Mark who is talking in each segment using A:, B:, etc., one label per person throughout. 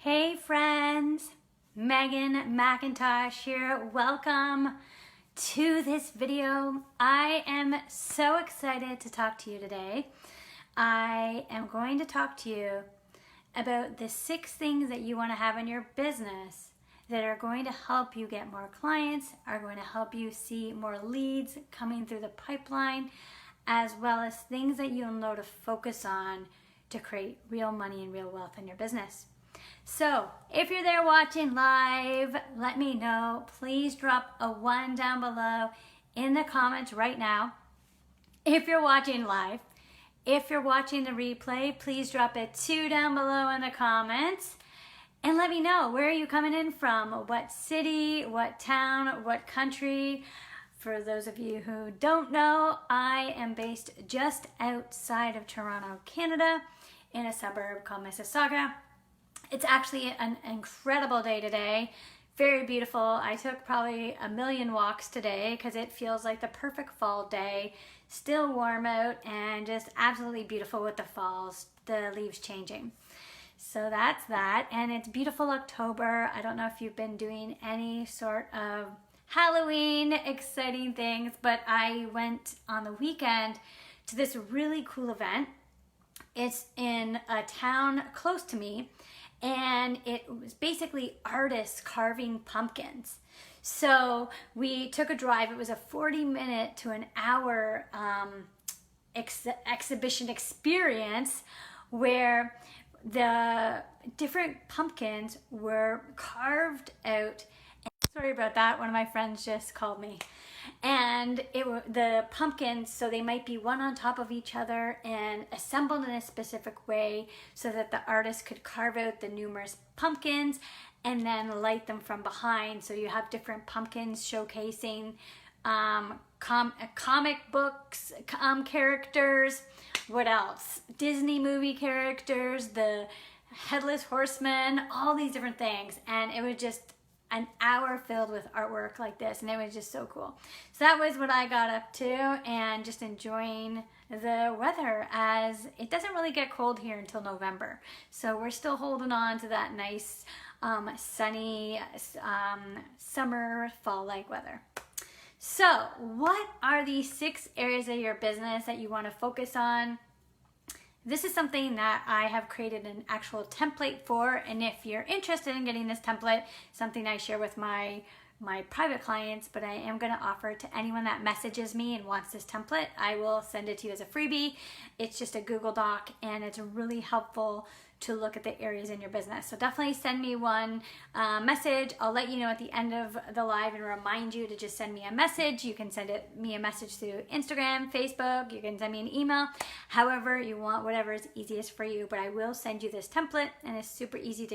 A: Hey friends, Megan McIntosh here. Welcome to this video. I am so excited to talk to you today. I am going to talk to you about the 6 things that you want to have in your business that are going to help you get more clients, are going to help you see more leads coming through the pipeline, as well as things that you'll know to focus on to create real money and real wealth in your business. So if you're there watching live, let me know. Please drop a 1 down below in the comments right now. If you're watching live, if you're watching the replay, please drop a 2 down below in the comments and let me know, where are you coming in from? What city, what town, what country? For those of you who don't know, I am based just outside of Toronto, Canada, in a suburb called Mississauga. It's actually an incredible day today. Very beautiful. I took probably a million walks today because it feels like the perfect fall day. Still warm out and just absolutely beautiful with the leaves changing. So that's that. And it's beautiful October. I don't know if you've been doing any sort of Halloween exciting things, but I went on the weekend to this really cool event. It's in a town close to me. And it was basically artists carving pumpkins. So we took a drive. It was a 40-minute to an hour exhibition experience where the different pumpkins were carved out. Sorry about that. One of my friends just called me. And the pumpkins, so they might be one on top of each other and assembled in a specific way so that the artist could carve out the numerous pumpkins and then light them from behind. So you have different pumpkins showcasing comic books, characters. What else? Disney movie characters, the Headless Horseman, all these different things. And it was just an hour filled with artwork like this, and it was just so cool. So that was what I got up to, and just enjoying the weather, as it doesn't really get cold here until November. So we're still holding on to that nice sunny summer fall-like weather. So what are these 6 areas of your business that you want to focus on? This is something that I have created an actual template for, and if you're interested in getting this template, something I share with my private clients, but I am going to offer it to anyone that messages me and wants this template. I will send it to you as a freebie. It's just a Google Doc, and it's really helpful to look at the areas in your business. So definitely send me one message. I'll let you know at the end of the live and remind you to just send me a message. You can send me a message through Instagram, Facebook. You can send me an email, however you want, whatever is easiest for you. But I will send you this template, and it's super easy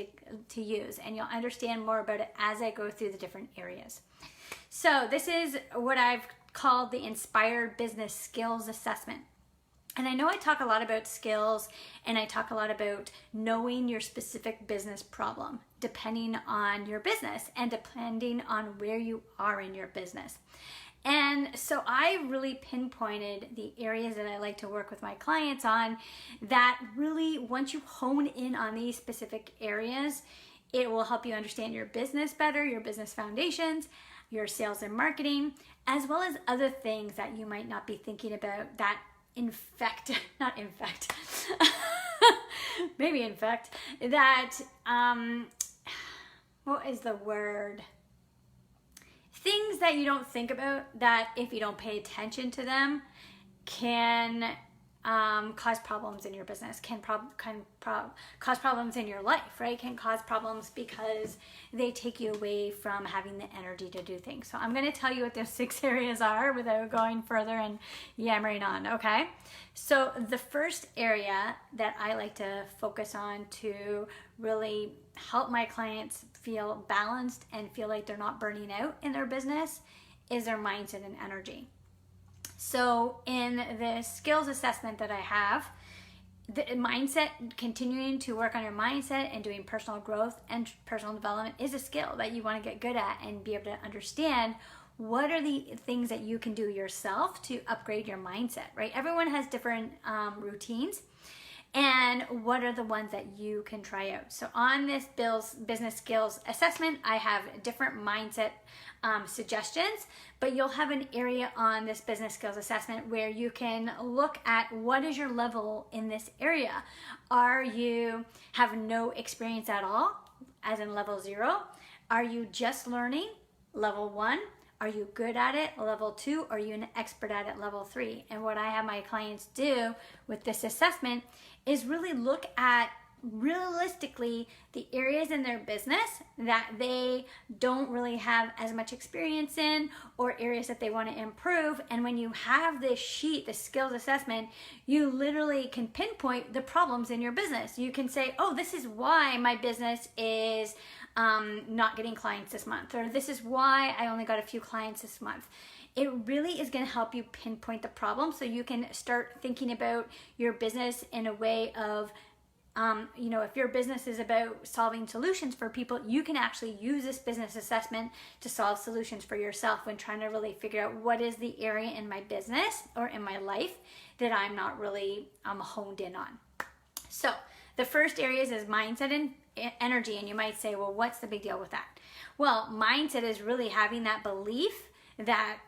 A: to use, and you'll understand more about it as I go through the different areas. So this is what I've called the Inspired Business Skills Assessment. And I know I talk a lot about skills, and I talk a lot about knowing your specific business problem, depending on your business and depending on where you are in your business. And so I really pinpointed the areas that I like to work with my clients on, that really, once you hone in on these specific areas, it will help you understand your business better, your business foundations, your sales and marketing, as well as other things that you might not be thinking about that what is the word? Things that you don't think about, that if you don't pay attention to them can cause problems in your business, can cause problems in your life, right? Can cause problems because they take you away from having the energy to do things. So I'm going to tell you what those 6 areas are without going further and yammering on, okay? So the first area that I like to focus on to really help my clients feel balanced and feel like they're not burning out in their business is their mindset and energy. So in the skills assessment that I have, the mindset, continuing to work on your mindset and doing personal growth and personal development is a skill that you want to get good at and be able to understand what are the things that you can do yourself to upgrade your mindset, right? Everyone has different routines, and what are the ones that you can try out. So on this business skills assessment, I have different mindset suggestions, but you'll have an area on this business skills assessment where you can look at what is your level in this area. Are you have no experience at all, as in level 0? Are you just learning, level 1? Are you good at it, level 2? Are you an expert at it, level 3? And what I have my clients do with this assessment is really look at realistically the areas in their business that they don't really have as much experience in, or areas that they want to improve. And when you have this sheet, the skills assessment, you literally can pinpoint the problems in your business. You can say, oh, this is why my business is not getting clients this month, or this is why I only got a few clients this month. It really is going to help you pinpoint the problem, so you can start thinking about your business in a way of if your business is about solving solutions for people, you can actually use this business assessment to solve solutions for yourself when trying to really figure out what is the area in my business or in my life that I'm not really honed in on. So the first areas is mindset and energy, and you might say, well, what's the big deal with that? Well, mindset is really having that belief that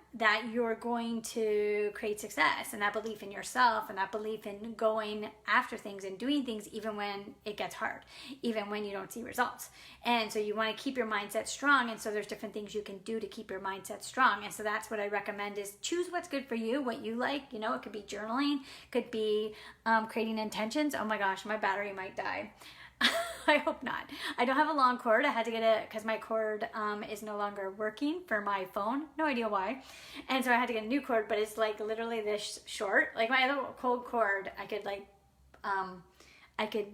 A: you're going to create success, and that belief in yourself, and that belief in going after things and doing things even when it gets hard, even when you don't see results. And so you want to keep your mindset strong, and so there's different things you can do to keep your mindset strong. And so that's what I recommend, is choose what's good for you, what you like. It could be journaling, could be creating intentions. Oh my gosh, my battery might die. I hope not. I don't have a long cord. I had to get it because my cord is no longer working for my phone. No idea why. And so I had to get a new cord, but it's like literally this short. Like my other cold cord, I could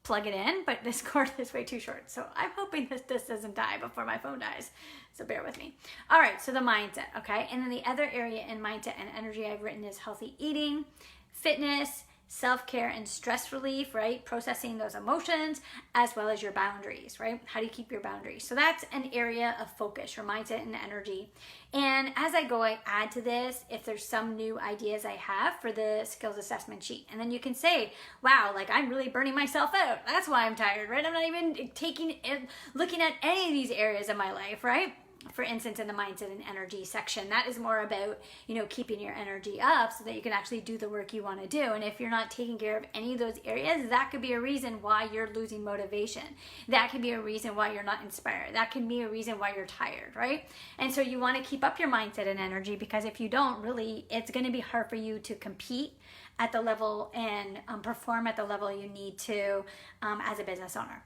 A: plug it in, but this cord is way too short. So I'm hoping that this doesn't die before my phone dies. So bear with me. All right, so the mindset, okay? And then the other area in mindset and energy I've written is healthy eating, fitness, self-care, and stress relief, right? Processing those emotions, as well as your boundaries, right? How do you keep your boundaries? So that's an area of focus, your mindset and energy. And as I go, I add to this if there's some new ideas I have for the skills assessment sheet. And then you can say, wow, like I'm really burning myself out. That's why I'm tired, right? I'm not even looking at any of these areas of my life, right? For instance, in the mindset and energy section, that is more about, keeping your energy up so that you can actually do the work you want to do. And if you're not taking care of any of those areas, that could be a reason why you're losing motivation. That could be a reason why you're not inspired. That can be a reason why you're tired, right? And so you want to keep up your mindset and energy, because if you don't, really, it's going to be hard for you to compete at the level and perform at the level you need to as a business owner.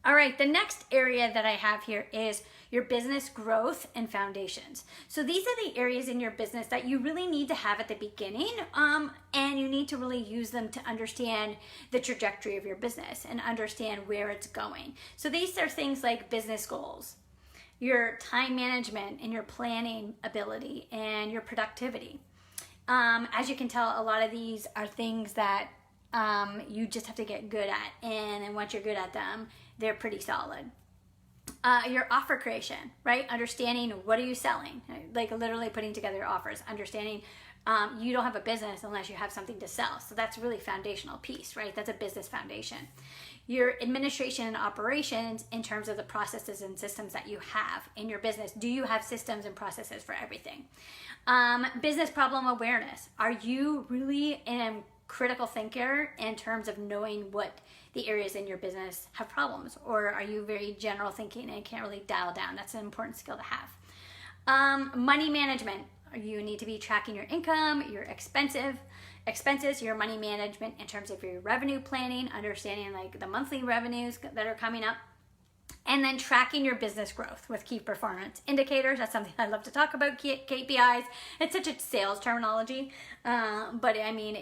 A: All right, the next area that I have here is your business growth and foundations. So these are the areas in your business that you really need to have at the beginning, and you need to really use them to understand the trajectory of your business and understand where it's going. So these are things like business goals, your time management and your planning ability, and your productivity. As you can tell, a lot of these are things that you just have to get good at, and then once you're good at them, they're pretty solid. Your offer creation, right? Understanding what are you selling, like literally putting together your offers, understanding you don't have a business unless you have something to sell. So that's a really foundational piece, right? That's a business foundation. Your administration and operations in terms of the processes and systems that you have in your business. Do you have systems and processes for everything? Business problem awareness. Are you really a critical thinker in terms of knowing what the areas in your business have problems, or are you very general thinking and can't really dial down? That's an important skill to have. Money management. You need to be tracking your income, your expenses, your money management in terms of your revenue planning, understanding like the monthly revenues that are coming up. And then tracking your business growth with key performance indicators. That's something I love to talk about, KPIs. It's such a sales terminology, but I mean,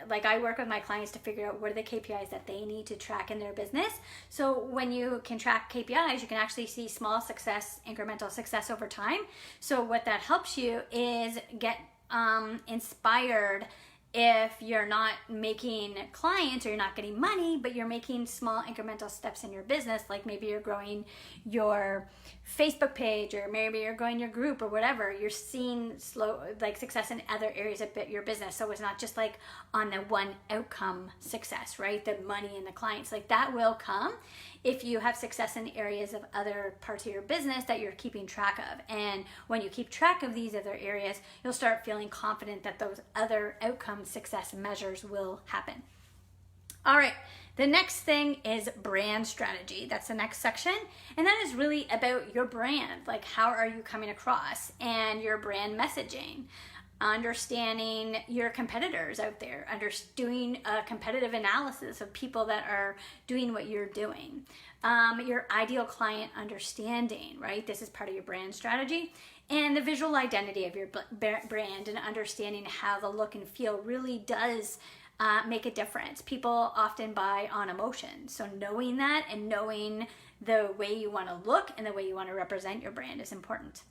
A: like I work with my clients to figure out what are the KPIs that they need to track in their business. So when you can track KPIs, you can actually see small success, incremental success over time. So what that helps you is get inspired if you're not making clients or you're not getting money, but you're making small incremental steps in your business, like maybe you're growing your Facebook page, or maybe you're growing your group or whatever, you're seeing success in other areas of your business. So it's not just like on the one outcome success, right? The money and the clients, like that will come if you have success in areas of other parts of your business that you're keeping track of. And when you keep track of these other areas, you'll start feeling confident that those other outcome success measures will happen. All right, the next thing is brand strategy. That's the next section. And that is really about your brand. Like, how are you coming across, and your brand messaging. Understanding your competitors out there, doing a competitive analysis of people that are doing what you're doing. Your ideal client understanding, right? This is part of your brand strategy. And the visual identity of your brand, and understanding how the look and feel really does make a difference. People often buy on emotion. So knowing that and knowing the way you want to look and the way you want to represent your brand is important.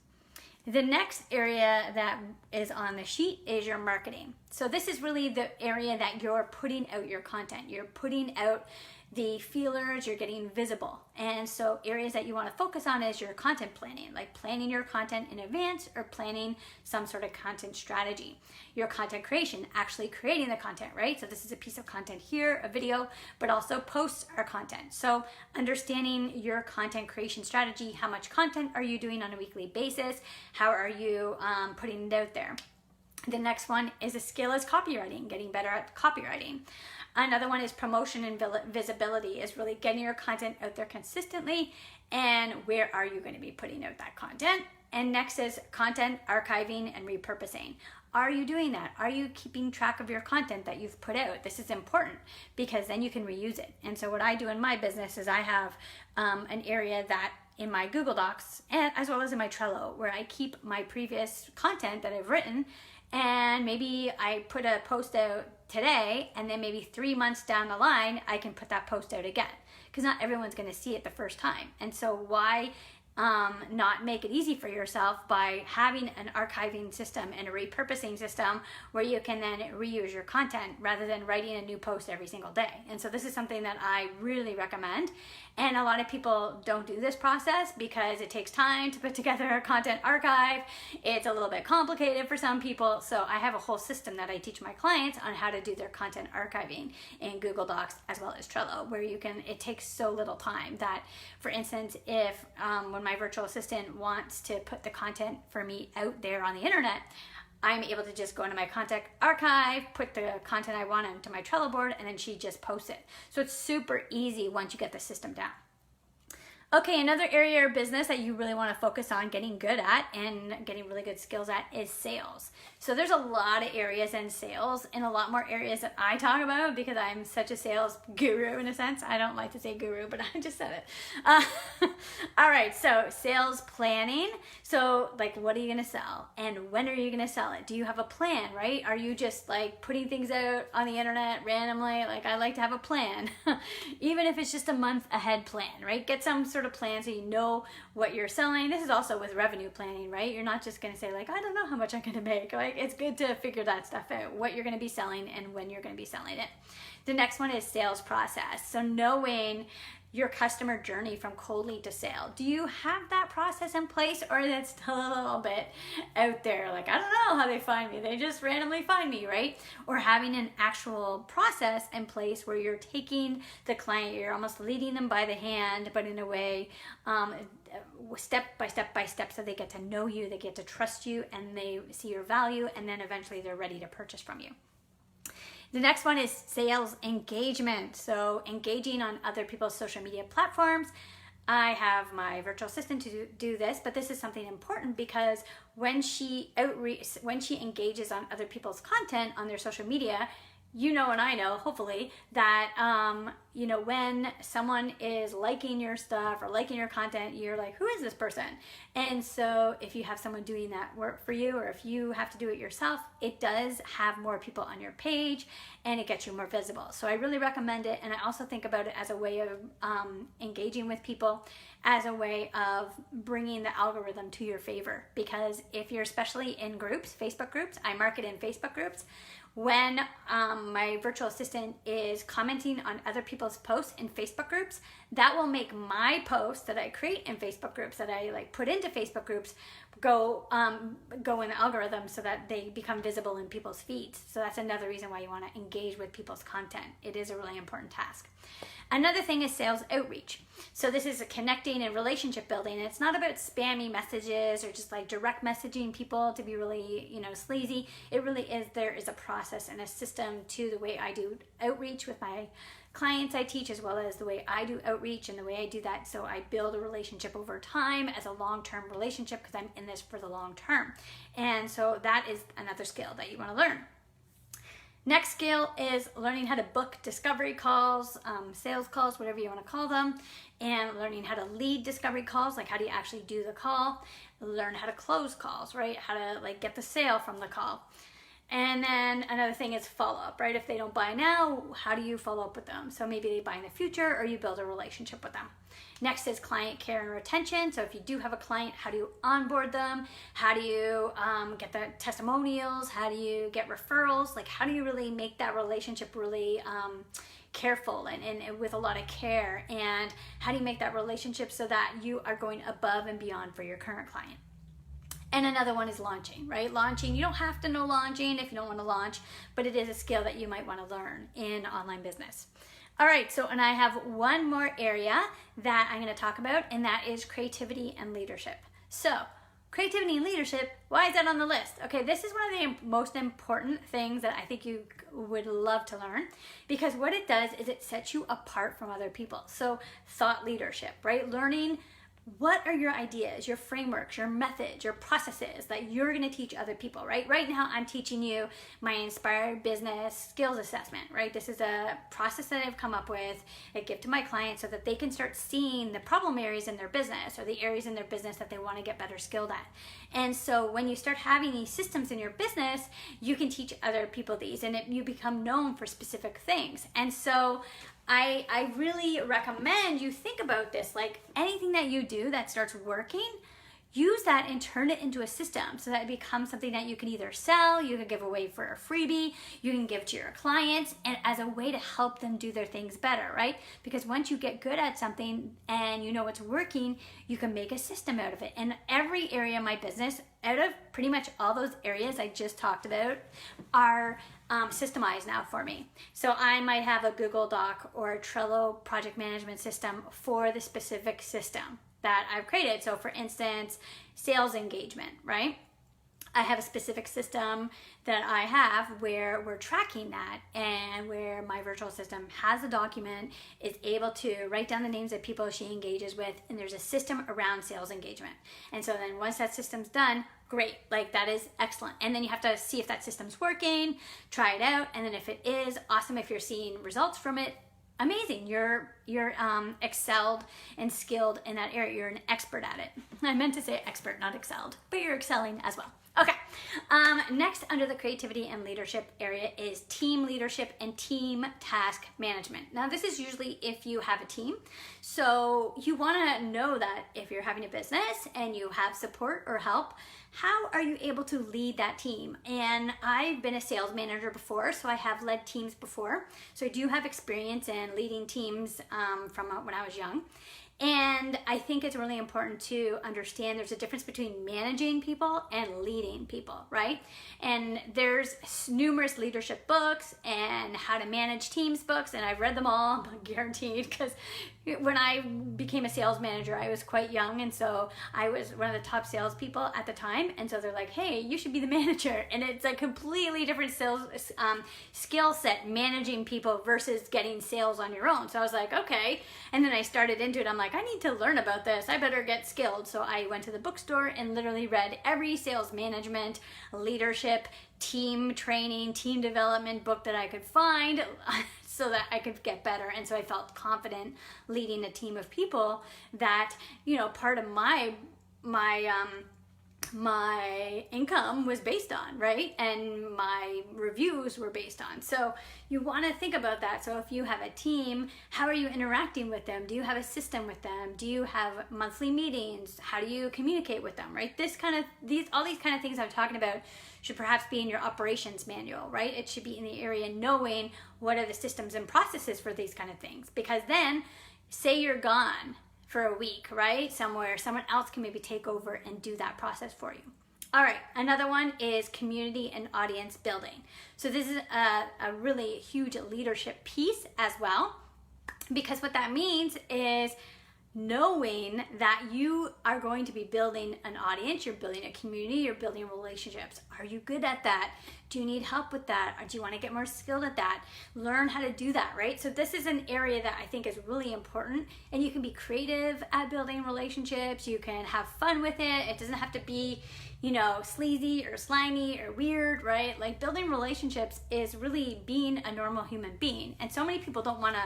A: The next area that is on the sheet is your marketing. So this is really the area that you're putting out your content. You're putting out the feelers, you're getting visible. And so areas that you want to focus on is your content planning, like planning your content in advance or planning some sort of content strategy. Your content creation, actually creating the content, right? So this is a piece of content here, a video, but also posts are content. So understanding your content creation strategy, how much content are you doing on a weekly basis? How are you putting it out there? The next one is a skill is copywriting, getting better at copywriting. Another one is promotion and visibility, is really getting your content out there consistently, and where are you going to be putting out that content? And next is content archiving and repurposing. Are you doing that? Are you keeping track of your content that you've put out? This is important because then you can reuse it. And so what I do in my business is I have an area that in my Google Docs, and as well as in my Trello, where I keep my previous content that I've written. And maybe I put a post out today, and then maybe 3 months down the line, I can put that post out again, because not everyone's going to see it the first time. And so why not make it easy for yourself by having an archiving system and a repurposing system where you can then reuse your content rather than writing a new post every single day. And so this is something that I really recommend. And a lot of people don't do this process because it takes time to put together a content archive. It's a little bit complicated for some people. So I have a whole system that I teach my clients on how to do their content archiving in Google Docs as well as Trello, where you can, it takes so little time that, for instance, if when my virtual assistant wants to put the content for me out there on the internet, I'm able to just go into my content archive, put the content I want into my Trello board, and then she just posts it. So it's super easy once you get the system down. Okay, another area of business that you really want to focus on getting good at and getting really good skills at is sales. So there's a lot of areas in sales, and a lot more areas that I talk about because I'm such a sales guru in a sense. I don't like to say guru, but I just said it. All right, so sales planning. So like, what are you going to sell, and when are you going to sell it? Do you have a plan, right? Are you just like putting things out on the internet randomly? Like, I like to have a plan, even if it's just a month ahead plan, right? Get some sort of plan so you know what you're selling. This is also with revenue planning, right? You're not just going to say like, I don't know how much I'm going to make. Like, it's good to figure that stuff out, what you're going to be selling and when you're going to be selling it. The next one is sales process. So knowing your customer journey from cold lead to sale. Do you have that process in place, or is it still a little bit out there? Like, I don't know how they find me. They just randomly find me, right? Or having an actual process in place where you're taking the client, you're almost leading them by the hand, but in a way, step by step, so they get to know you, they get to trust you, and they see your value, and then eventually they're ready to purchase from you. The next one is sales engagement. So engaging on other people's social media platforms. I have my virtual assistant to do this, but this is something important because when she engages on other people's content on their social media, you know, and I know, hopefully, that, when someone is liking your stuff or liking your content, you're like, who is this person? And so if you have someone doing that work for you, or if you have to do it yourself, it does have more people on your page and it gets you more visible. So I really recommend it. And I also think about it as a way of engaging with people, as a way of bringing the algorithm to your favor. Because if you're especially in groups, Facebook groups, I market in Facebook groups, when my virtual assistant is commenting on other people's posts in Facebook groups, that will make my posts that I create in Facebook groups, that I like put into Facebook groups, go in the algorithm so that they become visible in people's feeds. So that's another reason why you want to engage with people's content. It is a really important task. Another thing is sales outreach. So this is a connecting and relationship building. And it's not about spammy messages or just like direct messaging people to be really, sleazy. It really is, there is a process and a system to the way I do outreach with my clients I teach, as well as the way I do outreach and the way I do that. So I build a relationship over time as a long-term relationship, because I'm in this for the long term. And so that is another skill that you want to learn. Next skill is learning how to book discovery calls, sales calls, whatever you want to call them, and learning how to lead discovery calls, like how do you actually do the call, learn how to close calls, right? How to like get the sale from the call. And then another thing is follow-up, right? If they don't buy now, how do you follow up with them? So maybe they buy in the future, or you build a relationship with them. Next is client care and retention. So if you do have a client, how do you onboard them? How do you get the testimonials? How do you get referrals? Like, how do you really make that relationship really careful and with a lot of care? And how do you make that relationship so that you are going above and beyond for your current client? And another one is launching, right? Launching, you don't have to know launching if you don't want to launch, but it is a skill that you might want to learn in online business. All right, so, and I have one more area that I'm going to talk about, and that is creativity and leadership. So, creativity and leadership, why is that on the list? Okay, this is one of the most important things that I think you would love to learn, because what it does is it sets you apart from other people. So, thought leadership, right? Learning what are your ideas, your frameworks, your methods, your processes that you're going to teach other people, right? Right now, I'm teaching you my Inspired Business Skills Assessment, right? This is a process that I've come up with, I give to my clients so that they can start seeing the problem areas in their business, or the areas in their business that they want to get better skilled at. And so when you start having these systems in your business, you can teach other people these, and you become known for specific things. And so I really recommend you think about this, like anything that you do that starts working, use that and turn it into a system so that it becomes something that you can either sell, you can give away for a freebie, you can give to your clients, and as a way to help them do their things better, right? Because once you get good at something and you know what's working, you can make a system out of it. And every area of my business, out of pretty much all those areas I just talked about, are systemized now for me. So I might have a Google Doc or a Trello project management system for the specific system that I've created. So for instance, sales engagement, right? I have a specific system that I have where we're tracking that, and where my virtual system has a document, is able to write down the names of people she engages with, and there's a system around sales engagement. And so then once that system's done, great, like that is excellent. And then you have to see if that system's working, try it out, and then if it is, awesome. If you're seeing results from it, amazing. You're excelled and skilled in that area. You're an expert at it. I meant to say expert, not excelled, but you're excelling as well. Okay. Next, under the creativity and leadership area, is team leadership and team task management. Now, this is usually if you have a team. So you want to know that if you're having a business and you have support or help, how are you able to lead that team? And I've been a sales manager before, so I have led teams before. So I do have experience in leading teams from when I was young. And I think it's really important to understand there's a difference between managing people and leading people, right? And there's numerous leadership books and how to manage teams books, and I've read them all, guaranteed, because when I became a sales manager, I was quite young, and so I was one of the top salespeople at the time, and so they're like, hey, you should be the manager, and it's a completely different sales skill set, managing people versus getting sales on your own. So I was like, okay, and then I started into it. I'm like, I need to learn about this. I better get skilled. So I went to the bookstore and literally read every sales management, leadership, team training, team development book that I could find so that I could get better. And so I felt confident leading a team of people that, part of my my income was based on, right? And my reviews were based on. So you want to think about that. So if you have a team, how are you interacting with them? Do you have a system with them? Do you have monthly meetings? How do you communicate with them, right? All these kind of things I'm talking about should perhaps be in your operations manual, right? It should be in the area knowing what are the systems and processes for these kind of things. Because then, say you're gone for a week, right? Somewhere, someone else can maybe take over and do that process for you. All right, another one is community and audience building. So this is a really huge leadership piece as well, because what that means is knowing that you are going to be building an audience, you're building a community, you're building relationships. Are you good at that? Do you need help with that? Or do you want to get more skilled at that? Learn how to do that, right? So this is an area that I think is really important, and you can be creative at building relationships. You can have fun with it. It doesn't have to be, sleazy or slimy or weird, right? Like, building relationships is really being a normal human being. And so many people don't want to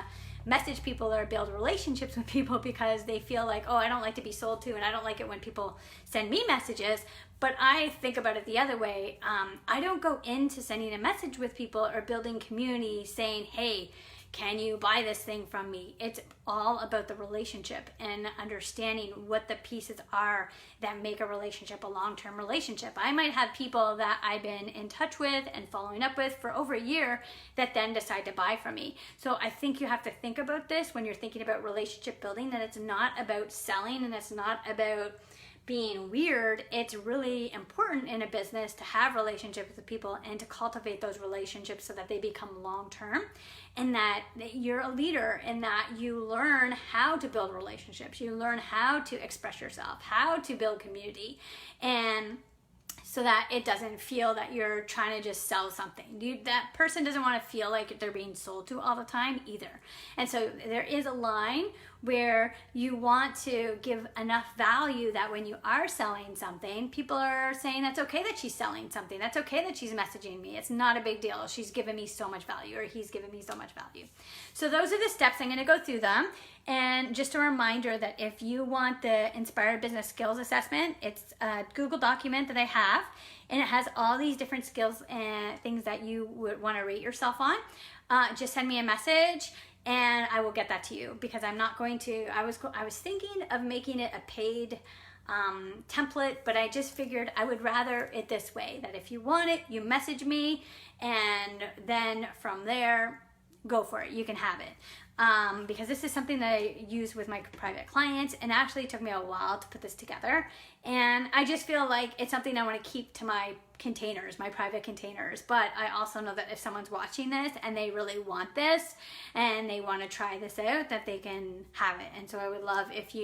A: message people or build relationships with people because they feel like, oh, I don't like to be sold to, and I don't like it when people send me messages. But I think about it the other way. I don't go into sending a message with people or building community saying, hey, can you buy this thing from me? It's all about the relationship and understanding what the pieces are that make a relationship a long-term relationship. I might have people that I've been in touch with and following up with for over a year that then decide to buy from me. So I think you have to think about this when you're thinking about relationship building, that it's not about selling and it's not about being weird. It's really important in a business to have relationships with people and to cultivate those relationships so that they become long-term, and that you're a leader and that you learn how to build relationships. You learn how to express yourself, how to build community, and so that it doesn't feel that you're trying to just sell something. That person doesn't want to feel like they're being sold to all the time either. And so there is a line where you want to give enough value that when you are selling something, people are saying that's okay that she's selling something. That's okay that she's messaging me. It's not a big deal. She's given me so much value, or he's given me so much value. So those are the steps. I'm going to go through them. And just a reminder that if you want the Inspired Business Skills Assessment, it's a Google document that I have, and it has all these different skills and things that you would want to rate yourself on. Just send me a message and I will get that to you, because I'm not going to, I was thinking of making it a paid template, but I just figured I would rather it this way, that if you want it, you message me, and then from there, go for it. You can have it. Because this is something that I use with my private clients, and actually it took me a while to put this together. And I just feel like it's something I want to keep to my containers, my private containers. But I also know that if someone's watching this and they really want this and they want to try this out, that they can have it. And so I would love if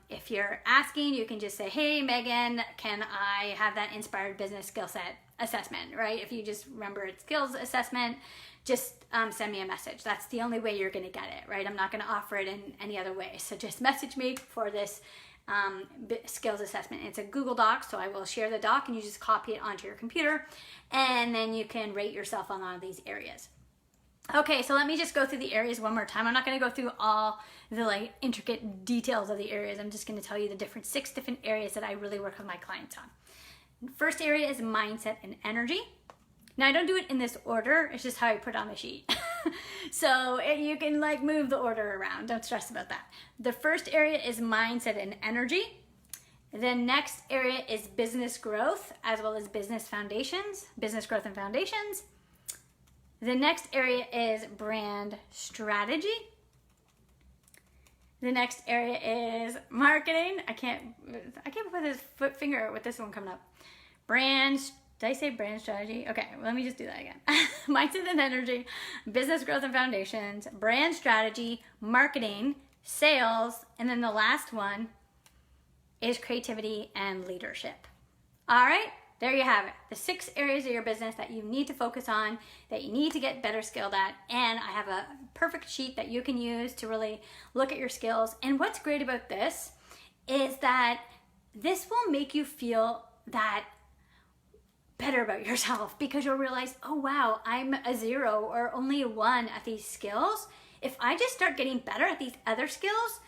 A: if you're asking, you can just say, hey, Megan, can I have that Inspired Business Skill Set Assessment, right? If you just remember it's skills assessment, just send me a message. That's the only way you're going to get it, right? I'm not going to offer it in any other way. So just message me for this skills assessment. It's a Google Doc, so I will share the doc and you just copy it onto your computer, and then you can rate yourself on all of these areas. Okay, so let me just go through the areas one more time. I'm not going to go through all the intricate details of the areas. I'm just going to tell you the 6 different areas that I really work with my clients on. First area is mindset and energy. Now, I don't do it in this order. It's just how I put it on the sheet. So you can move the order around. Don't stress about that. The first area is mindset and energy. The next area is business growth, as well as business growth and foundations. The next area is brand strategy. The next area is marketing. I can't put this finger with this one coming up. Did I say brand strategy? Okay, well, let me just do that again. Mindset and energy, business growth and foundations, brand strategy, marketing, sales, and then the last one is creativity and leadership. All right, there you have it. The 6 areas of your business that you need to focus on, that you need to get better skilled at, and I have a perfect sheet that you can use to really look at your skills. And what's great about this is that this will make you feel that better about yourself, because you'll realize, oh wow, I'm a 0 or only a 1 at these skills. If I just start getting better at these other skills,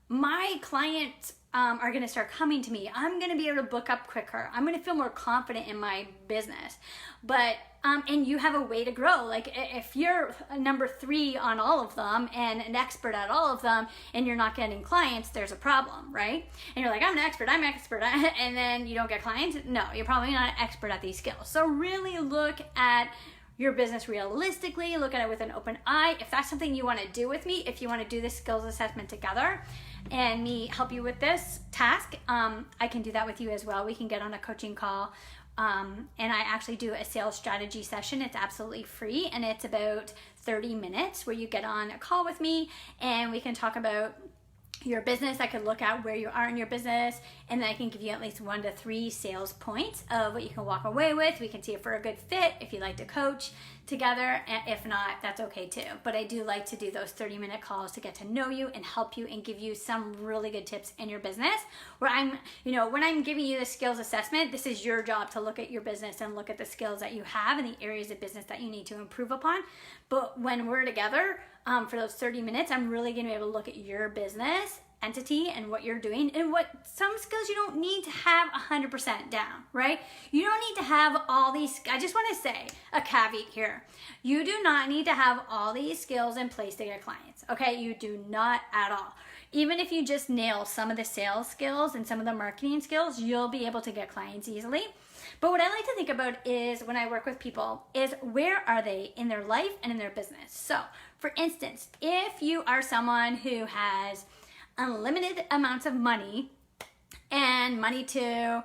A: my clients are going to start coming to me. I'm going to be able to book up quicker. I'm going to feel more confident in my business. But and you have a way to grow. Like if you're number 3 on all of them and an expert at all of them, and you're not getting clients, there's a problem, right? And you're like, I'm an expert, and then you don't get clients. No, you're probably not an expert at these skills. So really look at your business realistically, look at it with an open eye. If that's something you want to do with me, if you want to do this skills assessment together and me help you with this task, I can do that with you as well. We can get on a coaching call, and I actually do a sales strategy session. It's absolutely free, and it's about 30 minutes where you get on a call with me and we can talk about your business. I could look at where you are in your business, and then I can give you at least 1 to 3 sales points of what you can walk away with. We can see if we're a good fit, if you'd like to coach together, and if not, that's okay too. But I do like to do those 30-minute calls to get to know you and help you and give you some really good tips in your business, where I'm, when I'm giving you the skills assessment, this is your job to look at your business and look at the skills that you have and the areas of business that you need to improve upon. But when we're together, for those 30 minutes, I'm really going to be able to look at your business entity and what you're doing, and what some skills you don't need to have 100% down, right? You don't need to have all these. I just want to say a caveat here. You do not need to have all these skills in place to get clients, okay? You do not at all. Even if you just nail some of the sales skills and some of the marketing skills, you'll be able to get clients easily. But what I like to think about is, when I work with people, is where are they in their life and in their business? So, for instance, if you are someone who has unlimited amounts of money and money to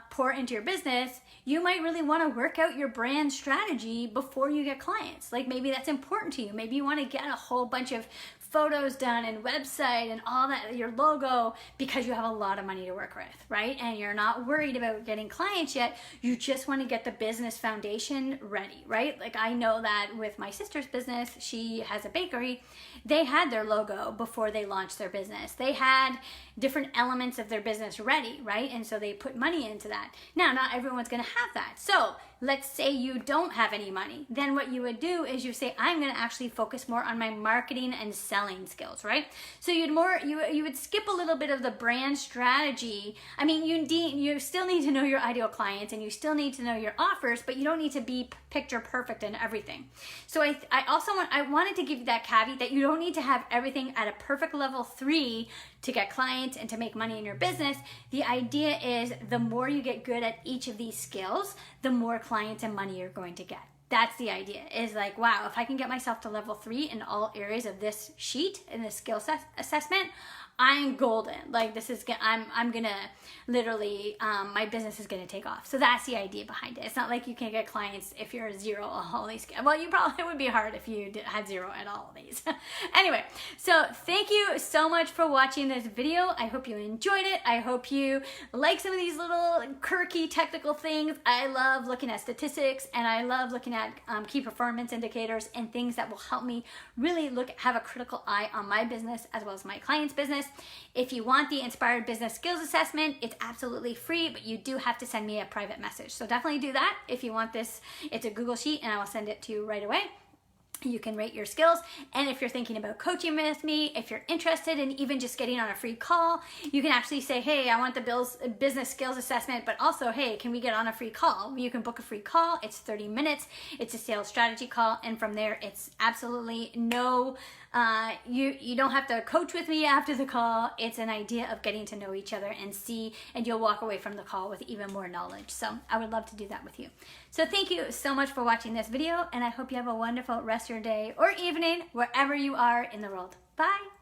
A: pour into your business, you might really want to work out your brand strategy before you get clients. Like maybe that's important to you. Maybe you want to get a whole bunch of photos done and website and all that, your logo, because you have a lot of money to work with, right? And you're not worried about getting clients yet. You just want to get the business foundation ready, right? Like I know that with my sister's business, she has a bakery. They had their logo before they launched their business. They had different elements of their business ready, right? And so they put money into that. Now, not everyone's going to have that. So let's say you don't have any money. Then what you would do is you say, I'm going to actually focus more on my marketing and selling skills, right? So you would skip a little bit of the brand strategy. I mean, you still need to know your ideal clients and you still need to know your offers, but you don't need to be picture perfect in everything. So I wanted to give you that caveat that you don't need to have everything at a perfect level 3 to get clients and to make money in your business. The idea is the more you get good at each of these skills, the more clients and money you're going to get. That's the idea, is like, wow, if I can get myself to level 3 in all areas of this sheet, in this skill assessment, I'm golden. Like this is, I'm gonna literally, my business is gonna take off. So that's the idea behind it. It's not like you can't get clients if you're 0 on all these. Well, it would be hard if you had 0 at all of these. Anyway, so thank you so much for watching this video. I hope you enjoyed it. I hope you like some of these little quirky technical things. I love looking at statistics, and I love looking at key performance indicators and things that will help me really have a critical eye on my business as well as my client's business. If you want the Inspired Business Skills Assessment, it's absolutely free, but you do have to send me a private message. So definitely do that if you want this. It's a Google Sheet, and I will send it to you right away. You can rate your skills. And if you're thinking about coaching with me, if you're interested in even just getting on a free call, you can actually say, hey, I want the business skills assessment, but also, hey, can we get on a free call? You can book a free call. It's 30 minutes. It's a sales strategy call. And from there, it's absolutely no, you don't have to coach with me after the call. It's an idea of getting to know each other and you'll walk away from the call with even more knowledge. So I would love to do that with you. So thank you so much for watching this video, and I hope you have a wonderful rest of your day or evening, wherever you are in the world. Bye.